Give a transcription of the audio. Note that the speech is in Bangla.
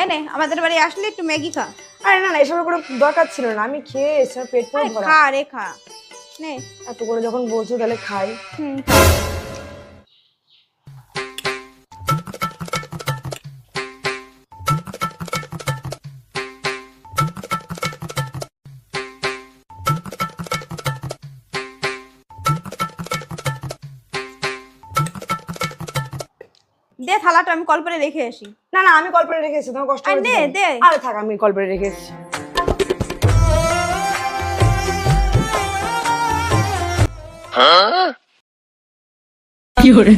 এনে আমাদের বাড়ি আসলে একটু ম্যাগি খা। আরে না না, এসবের কোনো দরকার ছিল না, আমি খেয়ে এসে আমার পেট পুরো ভরা। খা রে খা। নে। এত করে যখন বলছো তাহলে খাই। খা। দে থালাটা, আমি কল করে রেখে আসি। না না, আমি কল করে রেখেছি, তোমার কষ্ট আরে হচ্ছে। দে দে। আরে থাক, আমি কল করে রেখেছি। কি হরে